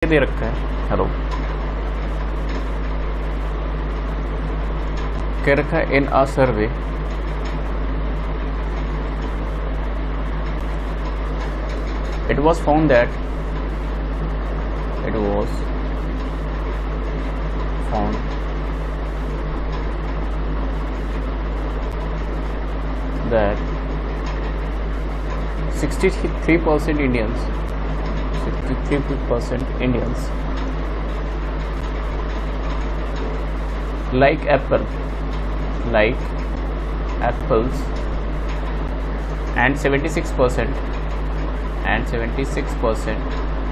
दे रखा है, हेलो, कह रखा है इन अ सर्वे it was found that 63% Indians like apples, and 76%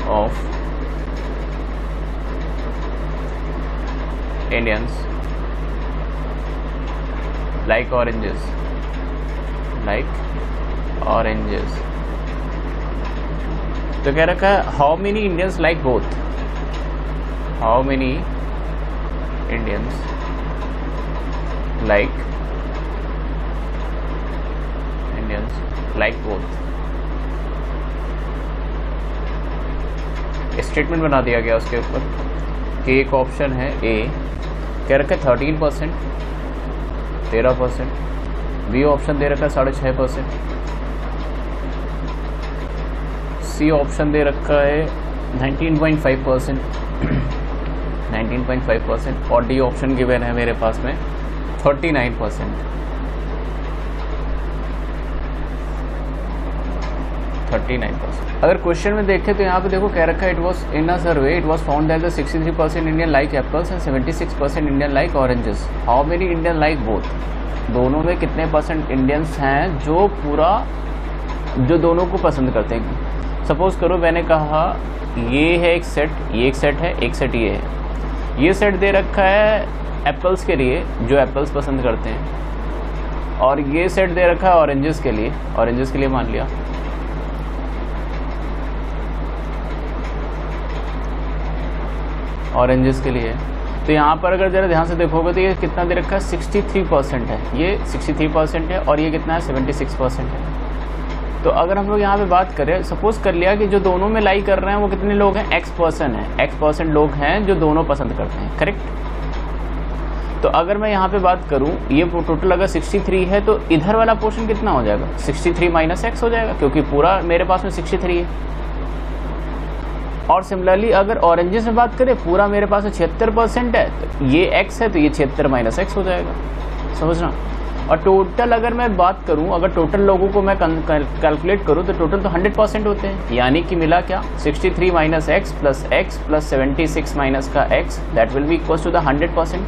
of Indians like oranges. तो कह रखा है how many Indians like both, how many Indians like both. Statement बना दिया गया उसके ऊपर कि एक ऑप्शन है ए, कह रखा है 13%, 13%, बी ऑप्शन दे रखा है 6.5%, सी ऑप्शन दे रखा है 19.5%, 19.5%, और डी ऑप्शन गिवन है मेरे पास में 39%। अगर क्वेश्चन में देखें तो यहाँ पे देखो कह रखा है it was in a survey it was found that the 63% Indian like apples and 76% Indian like oranges. How many Indian like both, दोनों में कितने परसेंट इंडियंस हैं जो दोनों को पसंद करते हैं। सपोज करो मैंने कहा ये है एक सेट, ये एक सेट है, एक सेट ये है, ये सेट दे रखा है एप्पल्स के लिए जो एप्पल्स पसंद करते हैं, और ये सेट दे रखा है ऑरेंजेस के लिए मान लिया। ऑरेंजेस के लिए, तो यहाँ पर अगर ज़रा ध्यान से देखोगे तो ये कितना दे रखा है 63% है, ये 63% है, और ये कितना है 76% है। तो अगर हम लोग यहाँ पे बात करें, सपोज कर लिया कि जो दोनों में लाइक कर रहे हैं वो कितने लोग हैं, X% है, X% लोग हैं जो दोनों पसंद करते हैं, करेक्ट। तो अगर मैं यहाँ पे बात करूँ, ये टोटल अगर 63 है तो इधर वाला पोर्शन कितना हो जाएगा, 63 माइनस X हो जाएगा, क्योंकि पूरा मेरे पास में 63 है। और सिमिलरली अगर ऑरेंजेस में बात करें, पूरा मेरे पास 76% है, तो ये X है तो ये 76 माइनस X हो जाएगा, समझना। और टोटल अगर मैं बात करूं, अगर टोटल लोगों को मैं कैलकुलेट करूं तो टोटल तो 100% होते हैं, यानी कि मिला क्या 63 माइनस X प्लस 76 माइनस का X, that will be equal to the 100%।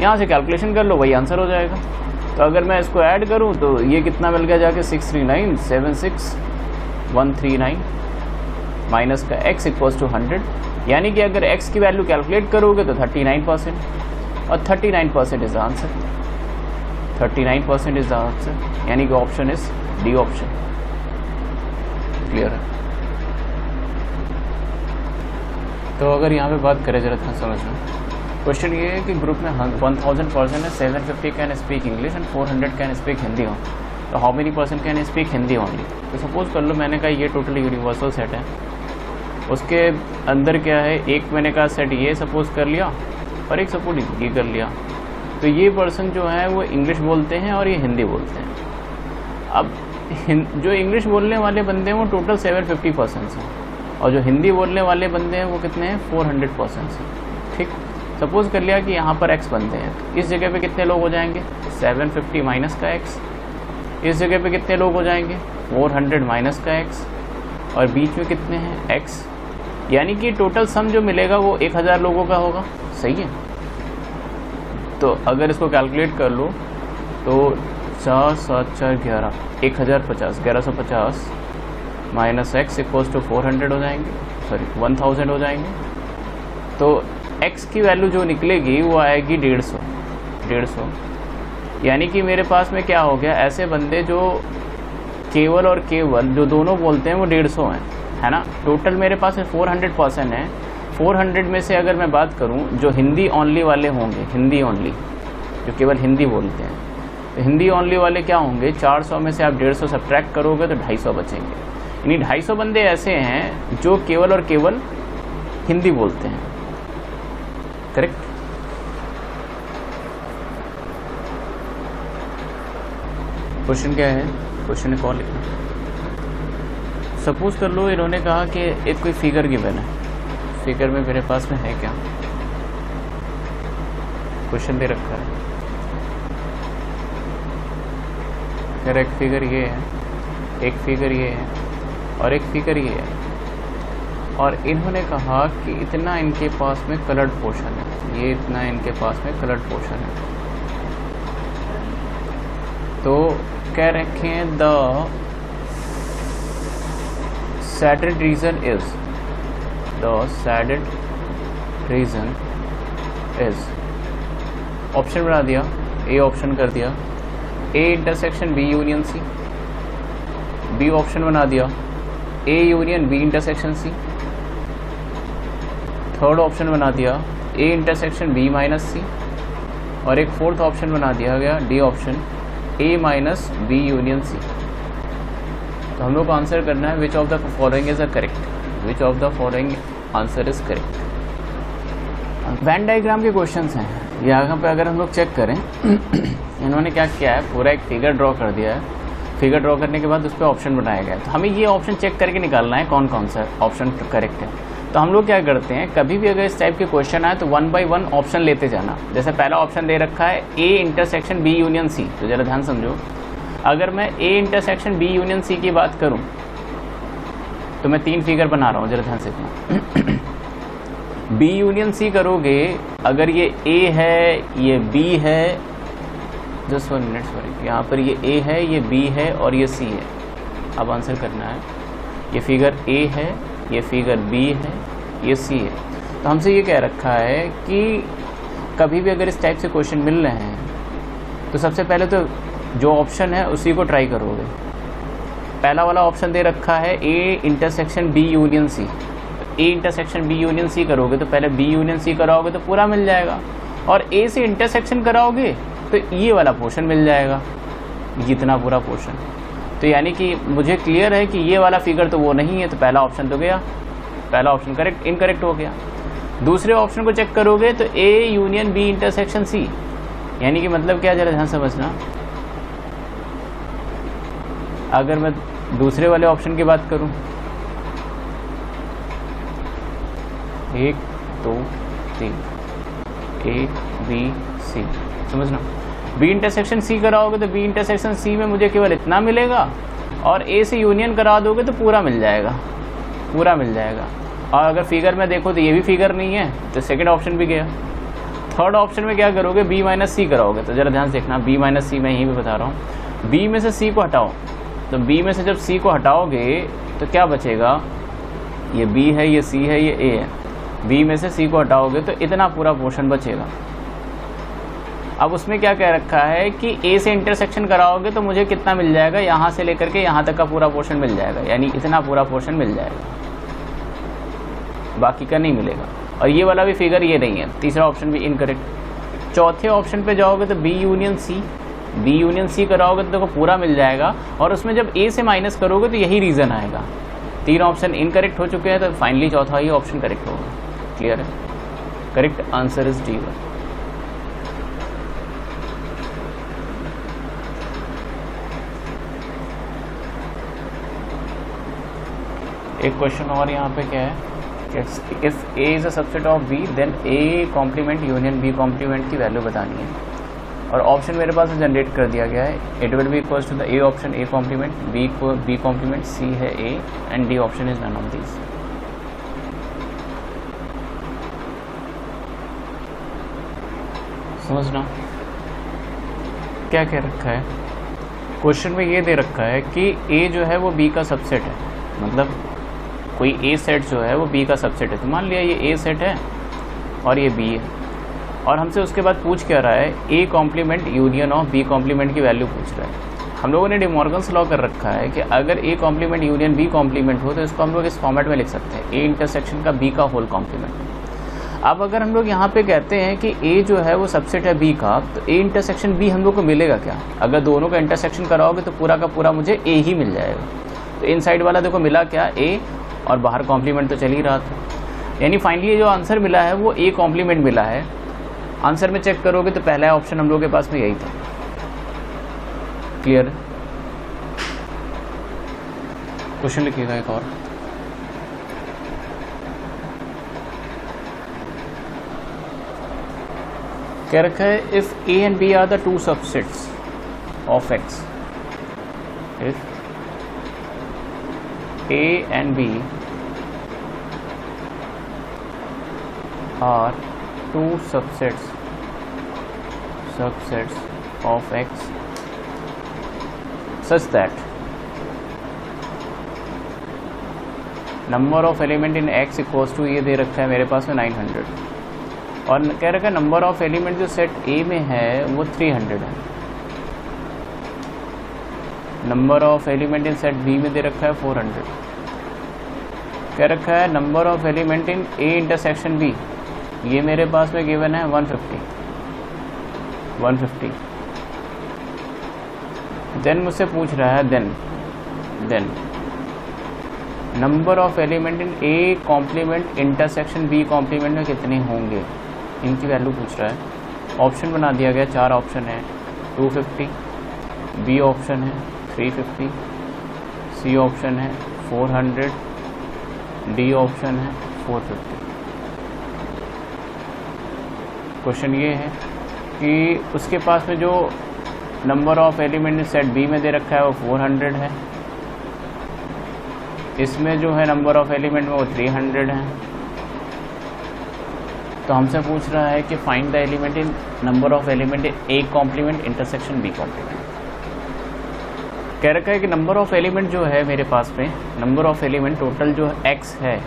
यहाँ से कैलकुलेशन कर लो, वही आंसर हो जाएगा। तो अगर मैं इसको ऐड करूँ तो ये कितना मिल गया जाके 639,76139 माइनस का X इक्वल्स टू 100, यानी कि अगर X की वैल्यू कैलकुलेट करोगे तो 39%, और 39% is the answer, 39% is the answer, यानी कि option is D option. Clear है। तो अगर यहाँ पे बात करें जरा इतना समझना, क्वेश्चन ये है कि ग्रुप में 1000 पर्सन है, 750 can speak English and 400 can speak Hindi हो, तो how many person can speak Hindi only. तो सपोज कर लो मैंने कहा ये टोटल यूनिवर्सल सेट है, उसके अंदर क्या है, एक मैंने कहा सेट ये सपोज कर लिया और एक सपोज ये कर लिया, तो ये पर्सन जो है वो इंग्लिश बोलते हैं और ये हिंदी बोलते हैं। अब जो इंग्लिश बोलने वाले बंदे हैं वो टोटल 750 पर्सन हैं, और जो हिंदी बोलने वाले बंदे हैं वो कितने हैं 400 पर्सन हैं, ठीक। सपोज कर लिया कि यहाँ पर X बंदे हैं, तो इस जगह पे कितने लोग हो जाएंगे 750 माइनस का X, इस जगह पे कितने लोग हो जाएंगे 400 माइनस का X, और बीच में कितने हैं X, यानी कि टोटल सम जो मिलेगा वो 1000 लोगों का होगा, सही है। तो अगर इसको कैलकुलेट कर लो तो 4 7 4 11 1050 1150 माइनस X इक्वल्स टू 400 हो जाएंगे, सॉरी 1000 हो जाएंगे। तो X की वैल्यू जो निकलेगी वो आएगी 150, यानी कि मेरे पास में क्या हो गया, ऐसे बंदे जो केवल और केवल जो दोनों बोलते हैं वो 150 हैं, है ना। टोटल मेरे पास 400 पर्सन है, 400 में से अगर मैं बात करूं जो हिंदी ओनली वाले होंगे, हिंदी ओनली जो केवल हिंदी बोलते हैं, तो हिंदी ओनली वाले क्या होंगे 400 में से आप 150 सब्ट्रैक्ट करोगे तो 250 बचेंगे, यानी 250 बंदे ऐसे हैं जो केवल और केवल हिंदी बोलते हैं। करेक्ट। क्वेश्चन क्या है, क्वेश्चन एक और लिखना। सपोज कर लो इन्होंने कहा कि एक कोई फिगर गिवन है, फिगर में मेरे पास में है क्या, क्वेश्चन दे रखा है, एक फिगर ये है, एक फिगर ये है और एक फिगर ये है, और इन्होंने कहा कि इतना इनके पास में कलर्ड पोर्शन है, ये इतना इनके पास में कलर्ड पोर्शन है। तो कह रखे हैं the shaded region is, the shaded region is, option बना दिया, ए ऑप्शन कर दिया, A intersection B union C, B option बना दिया, A union B intersection C, third option बना दिया A intersection B minus C, और एक फोर्थ ऑप्शन बना दिया गया D option A minus B union C. तो हम लोग को आंसर करना है which of the following is a correct, which of the following answer is correct. Venn diagram के क्वेश्चंस हैं, यहाँ पे अगर हम लोग चेक करें इन्होंने क्या किया है, पूरा एक फिगर ड्रॉ कर दिया है, फिगर ड्रॉ करने के बाद उस पर ऑप्शन बनाया गया है। तो हमें ये ऑप्शन चेक करके निकालना है कौन कौन सा ऑप्शन करेक्ट है। तो हम लोग क्या करते हैं, कभी भी अगर इस टाइप के क्वेश्चन आए तो 1 बाय 1 ऑप्शन लेते जाना। जैसे पहला ऑप्शन दे रखा है A intersection B union C, तो जरा ध्यान समझो, अगर मैं A intersection B union C की बात करूं तो मैं 3 फिगर बना रहा हूं, जरा ध्यान से देखना। बी यूनियन सी करोगे, अगर ये ए है, ये बी है, जस्ट 1 मिनट सॉरी, यहाँ पर ये ए है, ये बी है और ये सी है। अब आंसर करना है, ये फिगर ए है, ये फिगर बी है, ये सी है। तो हमसे ये कह रखा है कि कभी भी अगर इस टाइप से क्वेश्चन मिल रहे हैं तो सबसे पहले तो जो ऑप्शन है उसी को ट्राई करोगे। पहला वाला ऑप्शन दे रखा है A intersection B union C, A intersection B union C करोगे तो पहले बी यूनियन सी कराओगे तो पूरा मिल जाएगा, और ए से इंटरसेक्शन कराओगे तो ये वाला पोर्शन मिल जाएगा, जितना पूरा पोर्शन। तो यानी कि मुझे क्लियर है कि ये वाला फिगर तो वो नहीं है, तो पहला ऑप्शन तो गया, पहला ऑप्शन करेक्ट इनकरेक्ट हो गया। दूसरे ऑप्शन को चेक करोगे तो A union B intersection C, यानी कि मतलब क्या, जरा ध्यान समझना। अगर मैं दूसरे वाले ऑप्शन की बात करूं, 1 2 3 ए बी सी, समझना। बी इंटरसेक्शन सी कराओगे तो बी इंटरसेक्शन सी में मुझे केवल इतना मिलेगा, और ए से यूनियन करा दोगे तो पूरा मिल जाएगा, पूरा मिल जाएगा। और अगर फिगर में देखो तो ये भी फिगर नहीं है, तो सेकंड ऑप्शन भी गया। थर्ड ऑप्शन में क्या करोगे, बी माइनस सी कराओगे, तो जरा ध्यान से देखना, बी माइनस सी मैं यहीं भी बता रहा हूँ। बी में से सी को हटाओ, तो बी में से जब सी को हटाओगे तो क्या बचेगा, ये बी है, ये सी है, ये ए है। बी में से सी को हटाओगे तो इतना पूरा पोर्शन बचेगा। अब उसमें क्या कह रखा है कि ए से इंटरसेक्शन कराओगे तो मुझे कितना मिल जाएगा, यहाँ से लेकर के यहाँ तक का पूरा पोर्शन मिल जाएगा, यानी इतना पूरा पोर्शन मिल जाएगा, बाकी का नहीं मिलेगा। और ये वाला भी फिगर ये नहीं है, तीसरा ऑप्शन भी इनकरेक्ट। चौथे ऑप्शन पे जाओगे तो B union C, B union C कराओगे तो देखो पूरा मिल जाएगा, और उसमें जब ए से माइनस करोगे तो यही रीज़न आएगा। 3 ऑप्शन इनकरेक्ट हो चुके हैं, तो फाइनली चौथा ही ऑप्शन करेक्ट होगा। क्लियर है? Correct answer is D1। एक क्वेश्चन और यहाँ पे क्या है, if A is a subset of B then A complement union B complement की वैल्यू बतानी है, और ऑप्शन मेरे पास जनरेट कर दिया गया है। It will be equals to the A option A complement, B को बी कॉम्प्लीमेंट, सी है A and D option is none of these. समझना क्या कह रखा है क्वेश्चन में, ये दे रखा है कि ए जो है वो बी का सबसेट है, मतलब कोई ए सेट जो है वो बी का सबसेट है। तो मान लिया ये ए सेट है और ये बी है, और हमसे उसके बाद पूछ क्या रहा है, A complement union of B complement की वैल्यू पूछ रहा है। हम लोगों ने डिमॉर्गन्स लॉ कर रखा है कि अगर A complement union B complement हो तो इसको हम लोग इस फॉर्मेट में लिख सकते हैं, ए इंटरसेक्शन का बी का होल कॉम्प्लीमेंट। अब अगर हम लोग यहाँ पे कहते हैं कि ए जो है वो सबसेट है बी का, तो ए इंटरसेक्शन बी हम लोग को मिलेगा क्या, अगर दोनों का इंटरसेक्शन कराओगे तो पूरा का पूरा मुझे ए ही मिल जाएगा। तो इन साइड वाला देखो मिला क्या, ए, और बाहर कॉम्प्लीमेंट तो चल ही रहा था, यानी फाइनली जो आंसर मिला है वो ए कॉम्प्लीमेंट मिला है। आंसर में चेक करोगे तो पहला ऑप्शन हम लोगों के पास में यही था। क्लियर? क्वेश्चन लिखिएगा एक और। कह रखा है if A and B are the two subsets of X, if A and B are two subsets of x such that number of element in x equals to, ये दे रखा है मेरे पास में 900, और कह रखा है नंबर ऑफ एलिमेंट जो सेट ए में है वो 300 है। Number of element in set B में दे रखा है 400। कह रखा है number of element in A intersection B, ये मेरे पास में गिवन है 150। देन मुझसे पूछ रहा है then number of element in A complement intersection B complement में कितने होंगे, इनकी वैल्यू पूछ रहा है। ऑप्शन बना दिया गया, 4 ऑप्शन है, 250, बी ऑप्शन है 350, सी ऑप्शन है 400, डी ऑप्शन है 450। क्वेश्चन ये है कि उसके पास में जो number of element set B में दे रखा है वो 400 है, इसमें जो है नंबर ऑफ एलिमेंट में वो 300 है। तो हमसे पूछ रहा है कि find the element in number of element in A complement intersection B complement. कह रखा है कि नंबर ऑफ एलिमेंट जो है मेरे पास में, नंबर ऑफ एलिमेंट टोटल जो एक्स है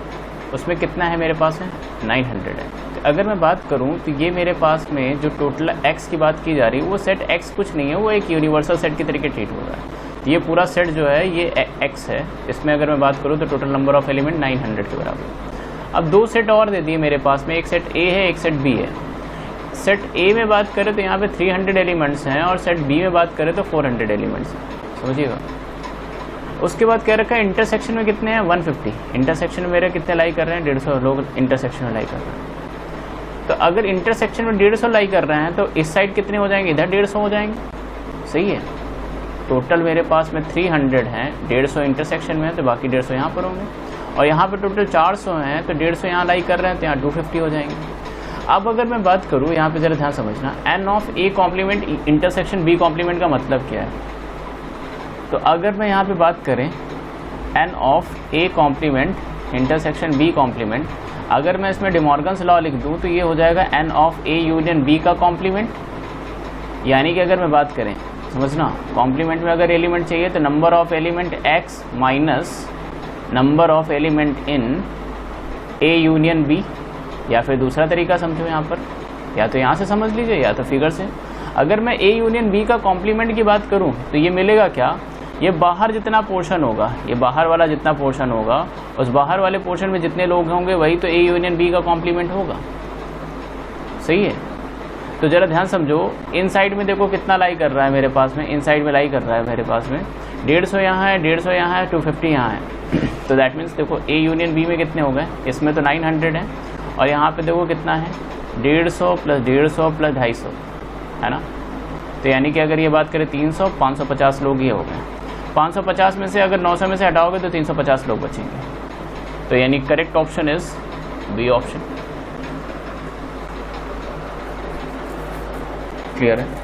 उसमें कितना है मेरे पास में 900 है। तो अगर मैं बात करूं तो ये मेरे पास में जो टोटल एक्स की बात की जा रही है वो सेट एक्स कुछ नहीं है, वो एक यूनिवर्सल सेट की तरीके ट्रीट हो रहा है। ये पूरा सेट जो है ये एक्स है, इसमें अगर मैं बात करूं तो टोटल नंबर ऑफ एलिमेंट 900 के बराबर। अब 2 सेट और दे दिए मेरे पास में, एक सेट ए है एक सेट बी है। सेट ए में बात करें तो यहाँ पे 300 एलिमेंट्स हैं और सेट बी में बात करें तो 400 एलिमेंट्स हैं, समझिएगा। उसके बाद कह रखा है इंटरसेक्शन में कितने हैं 150। इंटरसेक्शन में मेरे कितने लाई कर रहे हैं 150 लोग इंटरसेक्शन में लाई कर रहे हैं। तो अगर इंटरसेक्शन में 150 लाई कर रहे हैं तो इस साइड कितने हो जाएंगे, इधर 150 हो जाएंगे, सही है। टोटल मेरे पास में 300 हैं, 150 इंटरसेक्शन में है तो बाकी 150 यहाँ पर होंगे, और यहाँ पर टोटल 400 हैं तो 150 यहाँ लाई कर रहे हैं तो यहाँ 250 हो जाएंगे। अब अगर मैं बात करूँ यहाँ पे ज़रा ध्यान समझना, N of A complement intersection B complement का मतलब क्या है। तो अगर मैं यहाँ पे बात करें N of A complement intersection B complement, अगर मैं इसमें डिमॉर्गन्स लॉ लिख दूँ तो ये हो जाएगा N of A union B का कॉम्प्लीमेंट। यानी कि अगर मैं बात करें, समझना, कॉम्प्लीमेंट में अगर एलिमेंट चाहिए तो number of element X minus number of element in A union B, या फिर दूसरा तरीका समझो यहाँ पर, या तो यहाँ से समझ लीजिए या तो फिगर से। अगर मैं ए यूनियन बी का कॉम्प्लीमेंट की बात करूँ तो ये मिलेगा क्या, ये बाहर जितना पोर्शन होगा, ये बाहर वाला जितना पोर्शन होगा उस बाहर वाले पोर्शन में जितने लोग होंगे वही तो ए यूनियन बी का कॉम्प्लीमेंट होगा, सही है। तो ज़रा ध्यान समझो, इन साइड में देखो कितना लाई कर रहा है मेरे पास में, इन साइड में लाई कर रहा है मेरे पास में 150 यहाँ है, 150 यहाँ है, 250 यहाँ है। तो दैट मीन्स देखो ए यूनियन बी में कितने हो गए, इसमें तो 900 है और यहाँ पे देखो कितना है 150 प्लस 150 प्लस 250, है ना। तो यानी कि अगर ये बात करें 300, 550 लोग ये हो गए। 550 में से अगर 900 में से हटाओगे तो 350 लोग बचेंगे। तो यानी correct option is B option. Clear है?